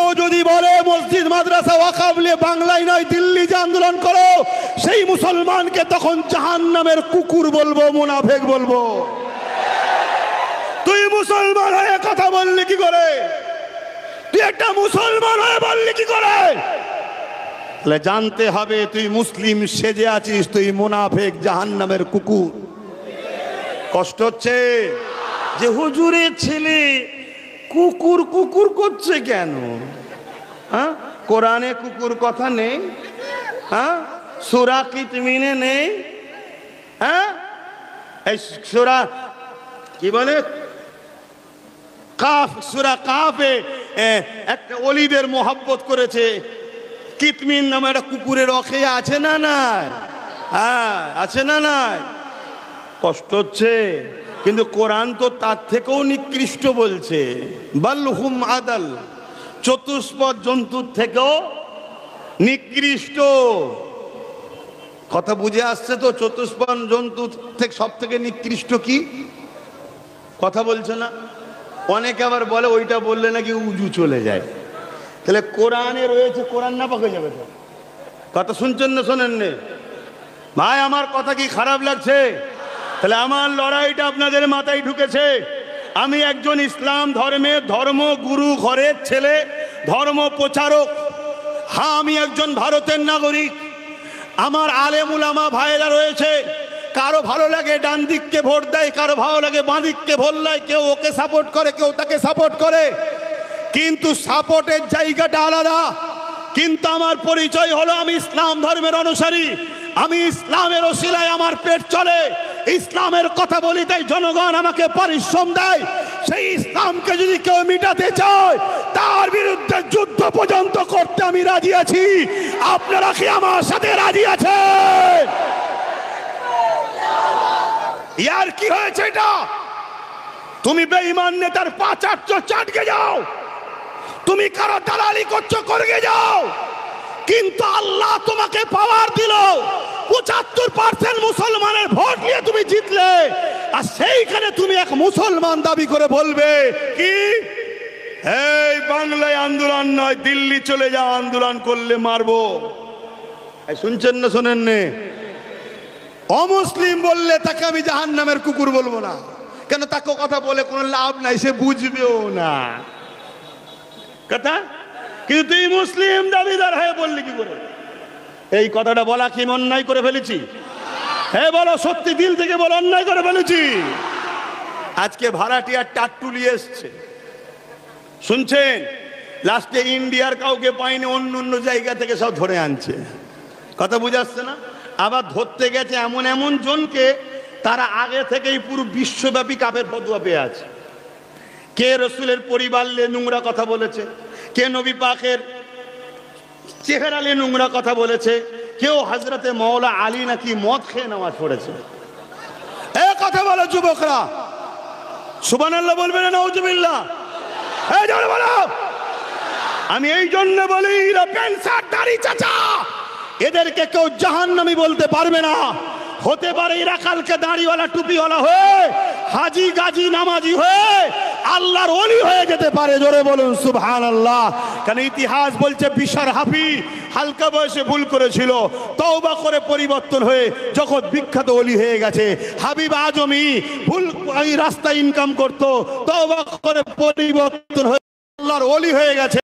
কেউ যদি বলে মসজিদ মাদ্রাসা ওয়াকফ নিয়ে বাংলায় নয় দিল্লি যে আন্দোলন করো, সেই মুসলমানকে তখন জাহান্নামের কুকুর বলবো, মুনাফিক বলবো। তুই মুসলমান হয়ে কথা বললি কি করে? তুই একটা মুসলমান হয়ে বললি কি করে? তাহলে জানতে হবে তুই মুসলিম সেজে আছিস, তুই মুনাফিক, জাহান্নামের কুকুর। কষ্ট হচ্ছে যে হুজুরের ছেলে কুকুর কুকুর করছে কেন? হ্যাঁ, কোরআনে কুকুর কথা নেই? হ্যাঁ, সূরা কিতমিনে নেই? হ্যাঁ, এই সূরা কি বলে, কাফ, সূরা কাফে একটা ওলিদের মোহাব্বত করেছে, কিতমিন নামে একটা কুকুরের অখে আছে না নাই? হ্যাঁ, আছে না নাই? কষ্ট হচ্ছে, কিন্তু কোরআন তো তার থেকেও নিকৃষ্ট বলছে, বাল হুম আদাল, চতুষ্পদ জন্তুর থেকেও নিকৃষ্ট। কথা বুঝে আসছে তো? চতুষ্পদ জন্তু থেকে সব থেকে নিকৃষ্ট কি? কথা বলছে না? অনেকে আবার বলে ওইটা বললে নাকি উজু চলে যায়। তাহলে কোরআনে রয়েছে, কোরআন না পাক হয়ে যাবে তো? কথা শুনছেন না শোনেন নে ভাই? আমার কথা কি খারাপ লাগছে? তাহলে আমার লড়াইটা আপনাদের মাথায় ঢুকেছে। আমি একজন ইসলাম ধর্মের ধর্মগুরু ঘরের ছেলে, ধর্ম প্রচারক। হ্যাঁ, আমি একজন ভারতের নাগরিক। আমার আলেম উলামা ভাইরা রয়েছে, কারো ভালো লাগে ডান দিককে ভোট দেয়, কারো ভালো লাগে বাঁ দিককে ভোট দেয়, কেউ ওকে সাপোর্ট করে, কেউ তাকে সাপোর্ট করে, কিন্তু সাপোর্টের জায়গাটা আলাদা। কিন্তু আমার পরিচয় হলো আমি ইসলাম ধর্মের অনুসারী। আমি ইসলামের ওসিলায় আমার পেট চলে, ইসলামের কথা বলি, তাই জনগণ আমাকে পরিশ্রম দেয়। সেই ইসলামকে যদি কেউ মিটাতে চায়, তার বিরুদ্ধে যুদ্ধ পর্যন্ত করতে আমি রাজি আছি। আপনারা কি আমার সাথে রাজি আছেন? ইয়ার কি হয়েছে এটা? তুমি বেঈমান নেতার পা চাটছো, চাটকে যাও। তুমি কারো দালালি করছো, করগে যাও। কিন্তু আল্লাহ তোমাকে পাওয়ার দিল, 75% মুসলমানের ভোট নিয়ে তুমি জিতলে, আর সেইখানে তুমি এক মুসলমান দাবি করে বলবে কি এই বাংলায় আন্দোলন নয়, দিল্লি চলে যাও, আন্দোলন করলে মারবো। শুনছেন না শোনেন নে? অমুসলিম বললে তাকে আমি জাহান্নামের কুকুর বলবো না, কেন? তাকে কথা বলে কোনো লাভ নাই, সে বুঝবেও না কথা। কিন্তু তুই মুসলিম দাবিদার হয়ে বললি কি করে? এই কথাটা বলা কি অন্যায় করে ফেলেছি? হ্যাঁ বলো, সত্যি দিল থেকে বলো, অন্যায় করে ফেলেছি। আজকে ভাড়াটিয়ার টাট্টুলি এসছে, শুনছেন? লাস্টে ইন্ডিয়ার কাউকে পায়নি, অন্য অন্য জায়গা থেকে সব ধরে আনছে। কথা বুঝে আসছে না? আবার ধরতে গেছে এমন এমন জনকে, তারা আগে থেকেই পুরো বিশ্বব্যাপী কাফের ফতোয়া পেয়ে আছে। কে রসুলের পরিবার নিয়ে নোংরা কথা বলেছে, কে নবী পাকের চেহারা নিয়ে নোংরা কথা বলেছে, কেউ হযরতে মওলা আলী নাকি মদ খেয়ে নামাজ পড়েছে। এ কথা বলো যুবকরা, সুবহানাল্লাহ বলবে না নাউজুবিল্লাহ? এই জোরে বলো। আমি এই জন্য বলি, এরা পেনসার দাড়ি চাচা, এদেরকে কেউ জাহান্নামী বলতে পারবে না। হতে পারে এরা কালকে দাড়িওয়ালা টুপিওয়ালা হয়ে হাজি গাজী নামাজি হয়ে আল্লাহর ওলি হয়ে যেতে পারে। জোরে বলুন সুবহানাল্লাহ। কারণ ইতিহাস বলছে বিশার হাফি হালকা বয়সে ভুল করেছিল, তওবা করে পরিবর্তন হয়ে জগৎ বিখ্যাত ওলি হয়ে গেছে। হাবিব আজমি ভুল রাস্তা ইনকাম করতো, তওবা করে পরিবর্তন হয়ে আল্লাহর ওলি হয়ে গেছে।